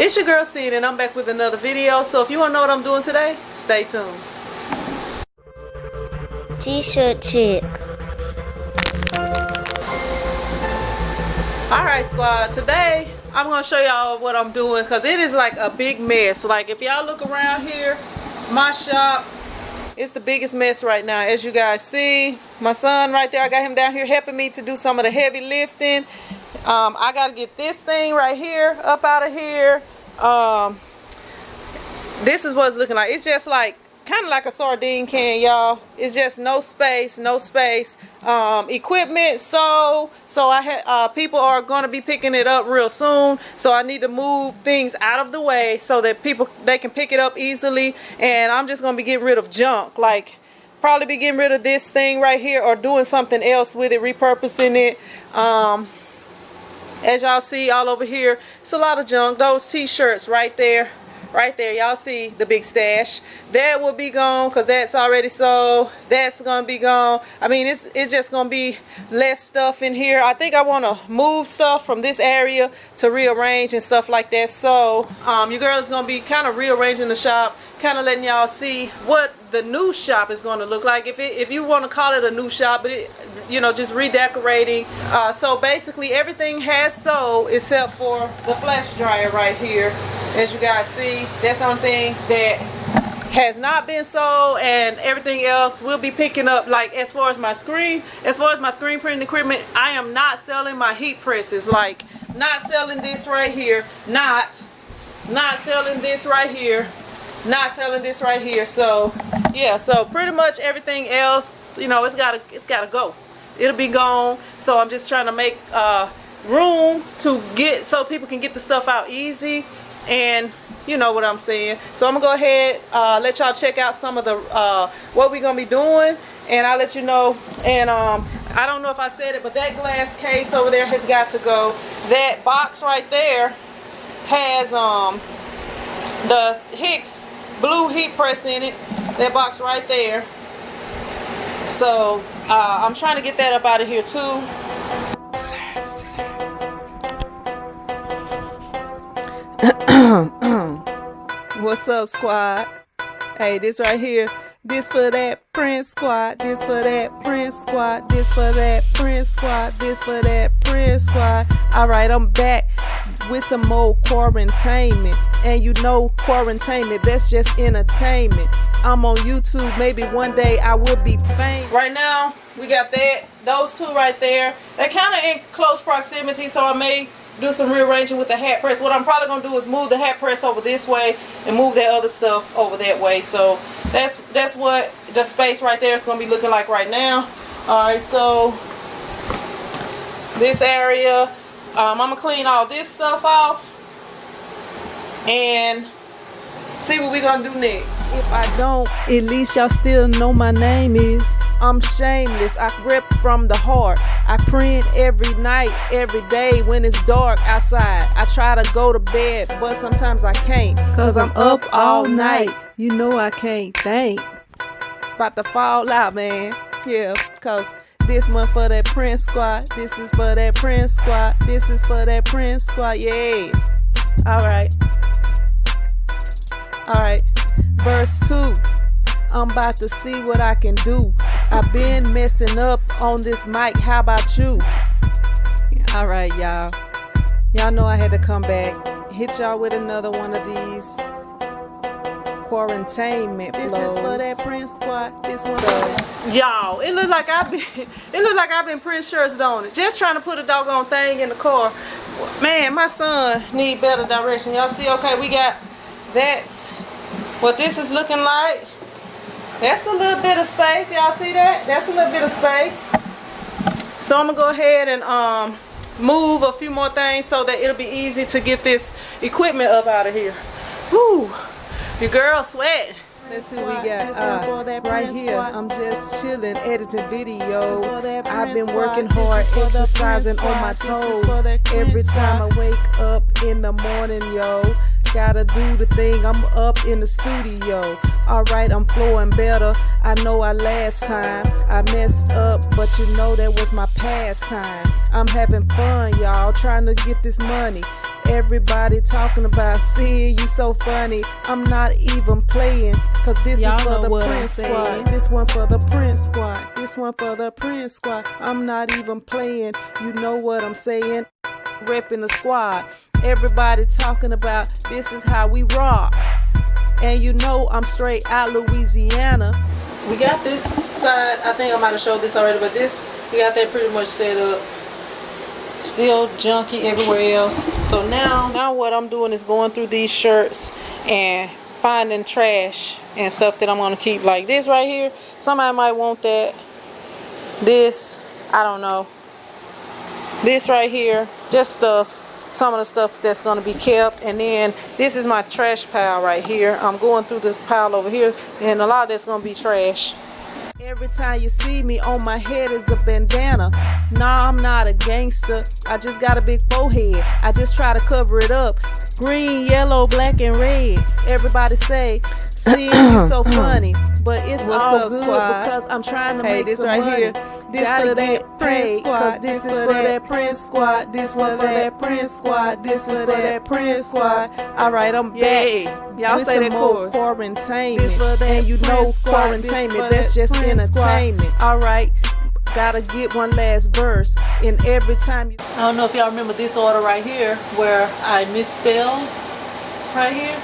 It's your girl Cena, and I'm back with another video. So if you want to know what I'm doing today, stay tuned. TshirtChick. Alright squad, today I'm going to show y'all what I'm doing because it is like a big mess. Like if y'all look around here, my shop, it's the biggest mess right now. As you guys see, my son right there, I got him down here helping me to do some of the heavy lifting. I got to get this thing right here up out of here. This is what it's looking like. It's just like kind of like a sardine can, y'all. It's just no space. Equipment, so I had people are going to be picking it up real soon, so I need to move things out of the way so that they can pick it up easily. And I'm just going to be getting rid of junk, like probably be getting rid of this thing right here or doing something else with it, repurposing it. As y'all see all over here, it's a lot of junk. Those t-shirts right there, y'all see the big stash. That will be gone because that's already sold. That's gonna be gone. I mean, it's just gonna be less stuff in here. I think I want to move stuff from this area to rearrange and stuff like that. So your girl is gonna be kind of rearranging the shop, kind of letting y'all see what the new shop is going to look like, if you want to call it a new shop, but it, you know, just redecorating. So basically everything has sold except for the flash dryer right here. As you guys see, that's the only thing that has not been sold, and everything else will be picking up. Like as far as my screen printing equipment, I am not selling my heat presses. Like not selling this right here, not selling this right here, not selling this right here. So yeah, so pretty much everything else, you know, it's gotta go. It'll be gone. So I'm just trying to make room to get so people can get the stuff out easy, and you know what I'm saying. So I'm gonna go ahead, let y'all check out some of the what we're gonna be doing, and I'll let you know. And I don't know if I said it, but that glass case over there has got to go. That box right there has the Hicks blue heat press in it. That box right there. So I'm trying to get that up out of here too. What's up, squad? Hey, this right here, this for that print squad, this for that print squad, this for that print squad, this for that print squad. Alright, I'm back with some more quarantainment. And you know, quarantainment, that's just entertainment. I'm on YouTube. Maybe one day I will be famous. Right now, we got those two right there. They're kind of in close proximity, so I may do some rearranging with the hat press. What I'm probably gonna do is move the hat press over this way and move that other stuff over that way. So that's what the space right there is gonna be looking like right now. Alright, so this area, I'm gonna clean all this stuff off and see what we're gonna do next. If I don't, at least y'all still know my name is. I'm shameless, I rip from the heart. I print every night, every day when it's dark outside. I try to go to bed, but sometimes I can't, cause I'm up all night. You know I can't think. About to fall out, man. Yeah, cause this one for that print squad. This is for that print squad. This is for that print squad. Yeah. Alright. Alright. Verse 2. I'm about to see what I can do. I've been messing up on this mic. How about you? Alright, y'all. Y'all know I had to come back. Hit y'all with another one of these quarantainment flows. This is for that print squad. This one. So, y'all, it look like I've been printing shirts, don't it? Just trying to put a doggone thing in the car. Man, my son need better direction. Y'all see? Okay, we got that's what this is looking like. That's a little bit of space. Y'all see that? That's a little bit of space. So I'm gonna go ahead and move a few more things so that it'll be easy to get this equipment up out of here. Whoo, your girl sweat. Let's see what we got right here. I'm just chilling, editing videos. I've been working hard, exercising on my toes. Every time I wake up in the morning, yo, gotta do the thing. I'm up in the studio. Alright, I'm flowing better. I know last time I messed up, but you know that was my pastime. I'm having fun, y'all, trying to get this money. Everybody talking about, see, you so funny. I'm not even playing, cause this is for the Prince Squad. This one for the Prince Squad. This one for the Prince Squad. I'm not even playing, you know what I'm saying. Repping the squad. Everybody talking about, this is how we rock. And you know I'm straight out Louisiana. We got this side, I think I might have showed this already, but this, we got that pretty much set up. Still junky everywhere else. So now what I'm doing is going through these shirts and finding trash and stuff that I'm gonna keep, like this right here. Somebody might want that. This, I don't know. This right here, just stuff, some of the stuff that's gonna be kept. And then this is my trash pile right here. I'm going through the pile over here, and a lot of that's gonna be trash. Every time you see me, on my head is a bandana. Nah, I'm not a gangster, I just got a big forehead. I just try to cover it up. Green, yellow, black, and red. Everybody say, seeing you so funny, but it's all good because I'm trying to make some money. This for that Prince Squad, this is for that Prince Squad, this one for that Prince Squad, this is for that Prince Squad. Alright, I'm back. Y'all say that chorus. Quarantainment. And you know quarantainment, that's just entertainment. Alright, gotta get one last verse. And every time you, I don't know if y'all remember this order right here where I misspelled right here.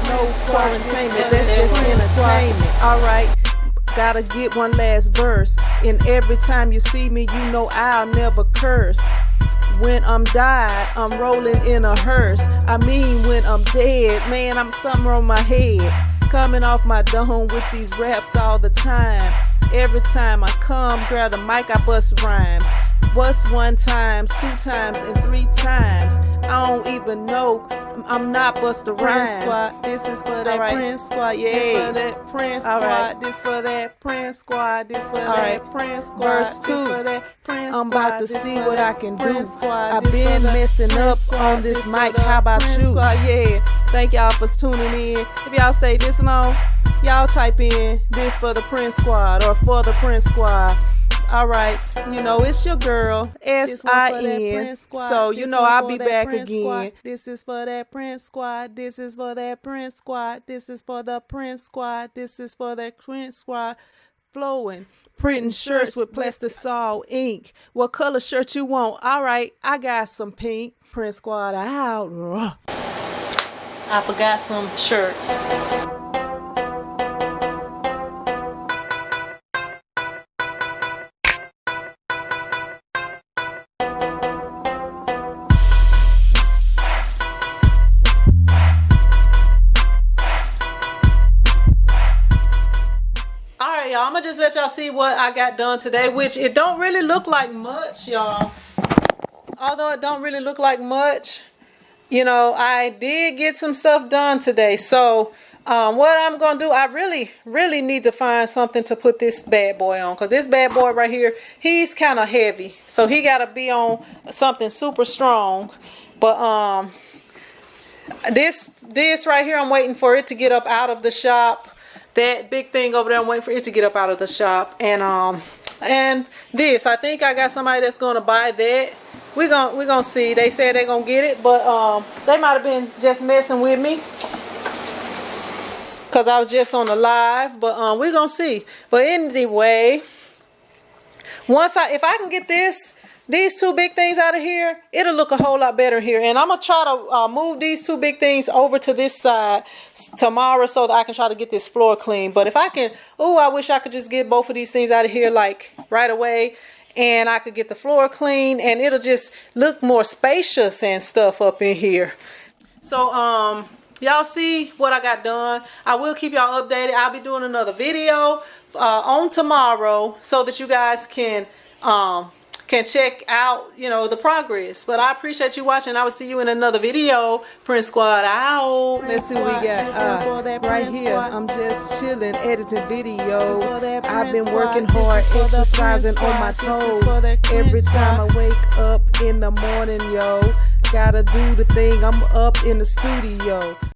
No quarantainment, that's just entertainment. Alright, gotta get one last verse. And every time you see me, you know I'll never curse. When I'm died, I'm rolling in a hearse. I mean when I'm dead, man, I'm something on my head. Coming off my dome with these raps all the time. Every time I come, grab the mic, I bust rhymes. Bust 1 time, 2 times, and 3 times. I don't even know, I'm not Busta Rhymes. Squad. This is for that Prince Squad, yeah. This for that Prince Squad. This for that Prince Squad. This for that Prince Squad. Verse 2. I'm about to see what I can do. I've been messing up on this mic. How about you? Yeah. Thank y'all for tuning in. If y'all stay this long, y'all type in this for the Prince Squad or for the Prince Squad. Alright, you know it's your girl, S-I-N, so you know I'll be back again. This is for that Prince Squad, this is for that Prince Squad, this is for the Prince Squad, this is for that Prince Squad. Flowing, printing shirts with plastisol ink. What color shirt you want? Alright, I got some pink. Prince Squad out. I forgot some shirts. Y'all, I'm gonna just let y'all see what I got done today, which it don't really look like much, y'all. Although it don't really look like much, you know, I did get some stuff done today. So what I'm gonna do, I really need to find something to put this bad boy on, because this bad boy right here, he's kind of heavy, so he gotta be on something super strong. But this right here, I'm waiting for it to get up out of the shop. That big thing over there, I'm waiting for it to get up out of the shop. And this, I think I got somebody that's gonna buy that. We're gonna see. They said they're gonna get it, but they might have been just messing with me, cause I was just on the live. But we're gonna see. But anyway, if I can get these 2 big things out of here, it'll look a whole lot better here. And I'm gonna try to move these 2 big things over to this side tomorrow so that I can try to get this floor clean. But if I can, I wish I could just get both of these things out of here like right away, and I could get the floor clean, and it'll just look more spacious and stuff up in here. So y'all see what I got done. I will keep y'all updated. I'll be doing another video on tomorrow so that you guys can check out, you know, the progress. But I appreciate you watching. I will see you in another video. Prince Squad out. Let's see what we got right here. I'm just chilling, editing videos. I've been working hard, exercising on my toes. Every time I wake up in the morning, yo, gotta do the thing. I'm up in the studio.